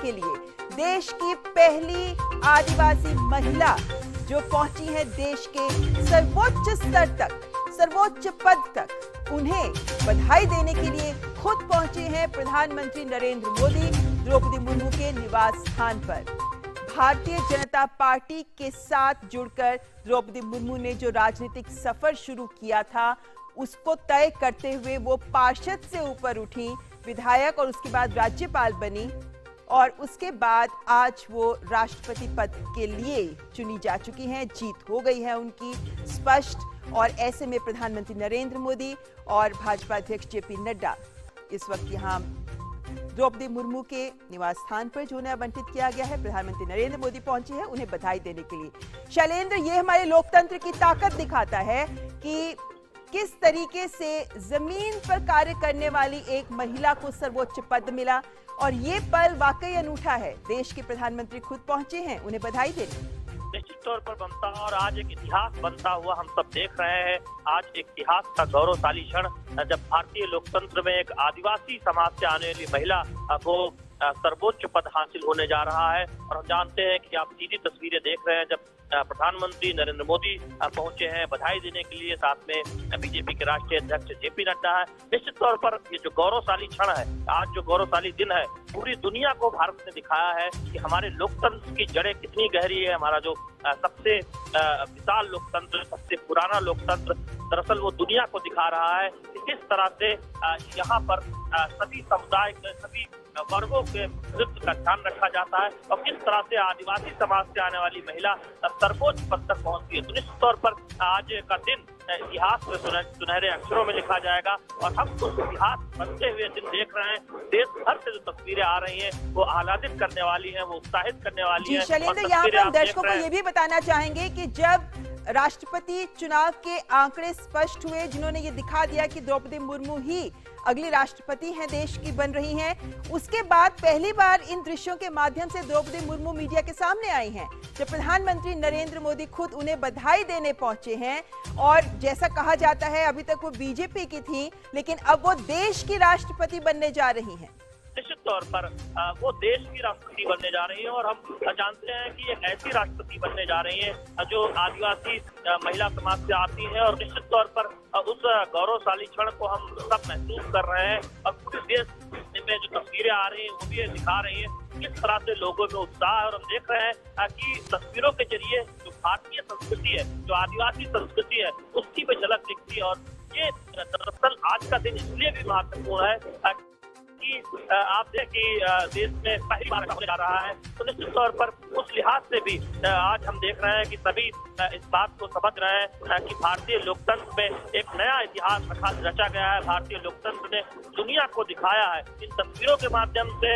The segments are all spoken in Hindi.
के लिए देश की पहली आदिवासी महिला जो पहुंची है देश के सर्वोच्च स्तर तक, सर्वोच्च पद तक, उन्हें बधाई देने के लिए खुद पहुंचे हैं प्रधानमंत्री नरेंद्र मोदी द्रौपदी मुर्मू के निवास स्थान पर। भारतीय जनता पार्टी के साथ जुड़कर द्रौपदी मुर्मू ने जो राजनीतिक सफर शुरू किया था उसको तय करते हुए वो पार्षद से ऊपर उठी, विधायक और उसके बाद राज्यपाल बनी और उसके बाद आज वो राष्ट्रपति पद के लिए चुनी जा चुकी हैं। जीत हो गई है उनकी स्पष्ट। और ऐसे में प्रधानमंत्री नरेंद्र मोदी और भाजपा अध्यक्ष जेपी नड्डा इस वक्त यहाँ द्रौपदी मुर्मू के निवास स्थान पर जो उन्हें आवंटित किया गया है, प्रधानमंत्री नरेंद्र मोदी पहुंचे हैं उन्हें बधाई देने के लिए। शैलेंद्र, ये हमारे लोकतंत्र की ताकत दिखाता है कि किस तरीके से जमीन पर कार्य करने वाली एक महिला को सर्वोच्च पद मिला और ये पल वाकई अनूठा है। देश के प्रधानमंत्री खुद पहुंचे हैं उन्हें बधाई देने। निश्चित तौर पर बनता है और आज एक इतिहास बनता हुआ हम सब देख रहे हैं। आज एक इतिहास का गौरवशाली क्षण जब भारतीय लोकतंत्र में एक आदिवासी समाज से आने वाली महिला को सर्वोच्च पद हासिल होने जा रहा है। और हम जानते हैं कि आप सीधी तस्वीरें देख रहे हैं जब प्रधानमंत्री नरेंद्र मोदी पहुंचे हैं बधाई देने के लिए, साथ में बीजेपी के राष्ट्रीय अध्यक्ष जेपी नड्डा है। निश्चित तौर पर ये जो गौरवशाली क्षण है, आज जो गौरवशाली दिन है, पूरी दुनिया को भारत ने दिखाया है कि हमारे लोकतंत्र की जड़ें कितनी गहरी है। हमारा जो सबसे विशाल लोकतंत्र, सबसे पुराना लोकतंत्र, दरअसल वो दुनिया को दिखा रहा है कि किस तरह से यहाँ पर सभी समुदाय के, सभी वर्गों के नेतृत्व का ध्यान रखा जाता है और किस तरह से आदिवासी समाज से आने वाली महिला सर्वोच्च पद तक पहुंचती है। तो निश्चित तौर पर आज का दिन इतिहास में सुनहरे अक्षरों में लिखा जाएगा और हम उस इतिहास बनते हुए दिन देख रहे हैं। देश भर से जो तस्वीरें आ रही हैं वो आह्लादित करने वाली हैं, वो उत्साहित करने वाली हैं। शैलेंद्र, यहाँ पर हम दर्शकों को ये भी बताना चाहेंगे कि जब राष्ट्रपति चुनाव के आंकड़े स्पष्ट हुए जिन्होंने ये दिखा दिया कि द्रौपदी मुर्मू ही अगली राष्ट्रपति हैं देश की बन रही हैं, उसके बाद पहली बार इन दृश्यों के माध्यम से द्रौपदी मुर्मू मीडिया के सामने आई हैं जब प्रधानमंत्री नरेंद्र मोदी खुद उन्हें बधाई देने पहुंचे हैं। और जैसा कहा जाता है अभी तक वो बीजेपी की थी लेकिन अब वो देश की राष्ट्रपति बनने जा रही हैं। निश्चित तौर पर वो देश की राष्ट्रपति बनने जा रही हैं और हम जानते हैं कि एक ऐसी राष्ट्रपति बनने जा रही हैं जो आदिवासी महिला समाज से आती है। और निश्चित तौर पर उस गौरवशाली क्षण को हम सब महसूस कर रहे हैं और पूरे देश में जो तस्वीरें आ रही हैं वो भी दिखा रही है किस तरह से लोगों में उत्साह है। और हम देख रहे हैं कि तस्वीरों के जरिए जो भारतीय संस्कृति है, जो आदिवासी संस्कृति है, उसकी भी झलक दिखती है। और ये दरअसल आज का दिन इसलिए भी महत्वपूर्ण है कि आप देखें कि देश में पहली बार होने जा रहा है। तो निश्चित तौर पर उस लिहाज से भी आज हम देख रहे हैं कि सभी इस बात को समझ रहे हैं कि भारतीय लोकतंत्र में एक नया इतिहास रचा गया है। भारतीय लोकतंत्र ने दुनिया को दिखाया है इन तस्वीरों के माध्यम से,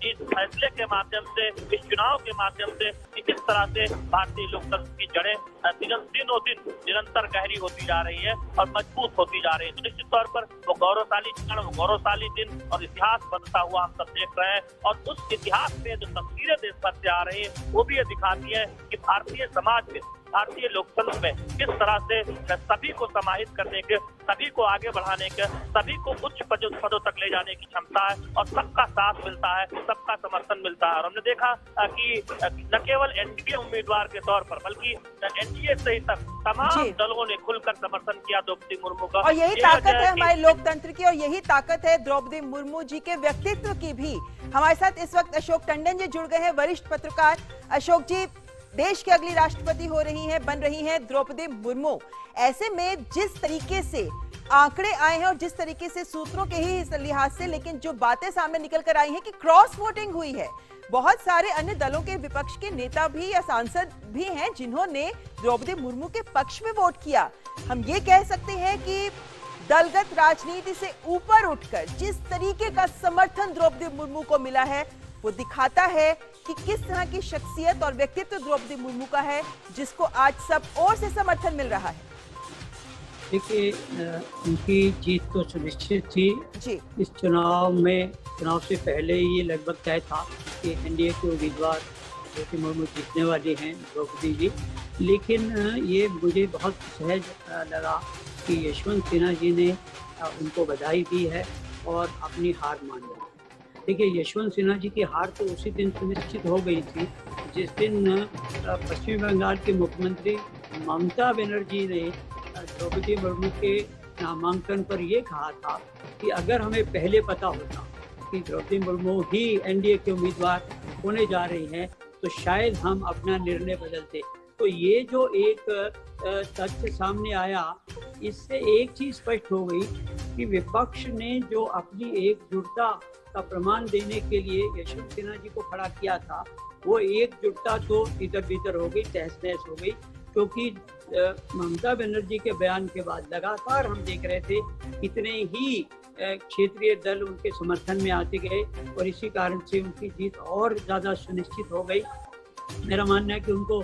इस फैसले के माध्यम से, इस चुनाव के माध्यम से कि किस तरह से भारतीय लोकतंत्र की जड़ें दिनों दिन निरंतर गहरी होती जा रही है और मजबूत होती जा रही है। तो निश्चित तौर पर वो गौरवशाली क्षण, वो गौरवशाली दिन और इतिहास बनता हुआ हम सब देख रहे हैं। और उस इतिहास में जो तस्वीरें देश भर से आ रही है वो भी ये दिखाती है कि भारतीय समाज में, भारतीय लोकतंत्र में किस तरह से सभी को समाहित करने के, सभी को आगे बढ़ाने के, सभी को उच्च पदों तक ले जाने की क्षमता है और सबका साथ मिलता है, सबका समर्थन मिलता है। और हमने देखा कि न केवल एनडीए उम्मीदवार के तौर पर बल्कि एनडीए से तक तमाम दलों ने खुलकर समर्थन किया द्रौपदी मुर्मू का। और यही ताकत है हमारे लोकतंत्र की और यही ताकत है द्रौपदी मुर्मू जी के व्यक्तित्व की भी। हमारे साथ इस वक्त अशोक टंडन जी जुड़ गए हैं, वरिष्ठ पत्रकार। अशोक जी, देश की अगली राष्ट्रपति हो रही हैं, बन रही हैं द्रौपदी मुर्मू। ऐसे में जिस तरीके से आंकड़े आए हैं और जिस तरीके से सूत्रों के ही लिहाज से, लेकिन जो बातें सामने निकल कर आई हैं कि क्रॉस वोटिंग हुई है, बहुत सारे अन्य दलों के विपक्ष के नेता भी या सांसद भी हैं जिन्होंने द्रौपदी मुर्मू के पक्ष में वोट किया। हम ये कह सकते हैं कि दलगत राजनीति से ऊपर उठकर जिस तरीके का समर्थन द्रौपदी मुर्मू को मिला है वो दिखाता है कि किस तरह की शख्सियत और व्यक्तित्व द्रौपदी मुर्मू का है जिसको आज सब ओर से समर्थन मिल रहा है। देखिए, उनकी जीत तो सुनिश्चित थी जी। इस चुनाव से पहले ही ये लगभग तय था कि एनडीए के उम्मीदवार द्रौपदी मुर्मू जीतने वाली हैं, द्रौपदी जी। लेकिन ये मुझे बहुत सहज लगा कि यशवंत सिन्हा जी ने उनको बधाई दी है और अपनी हार मान ली। देखिए, यशवंत सिन्हा जी की हार तो उसी दिन सुनिश्चित हो गई थी जिस दिन पश्चिम बंगाल के मुख्यमंत्री ममता बनर्जी ने द्रौपदी मुर्मू के नामांकन पर ये कहा था कि अगर हमें पहले पता होता कि द्रौपदी मुर्मू ही एनडीए के उम्मीदवार होने जा रही हैं तो शायद हम अपना निर्णय बदलते। तो ये जो एक तथ्य सामने आया, इससे एक चीज स्पष्ट हो गई कि विपक्ष ने जो अपनी एकजुटता का प्रमाण देने के लिए यशवंत सिन्हा जी को खड़ा किया था, वो एकजुटता तो इधर भीतर हो गई, तहस नहस हो गई। क्योंकि ममता बनर्जी के बयान के बाद लगातार हम देख रहे थे कितने ही क्षेत्रीय दल उनके समर्थन में आते गए और इसी कारण से उनकी जीत और ज्यादा सुनिश्चित हो गई। मेरा मानना है कि उनको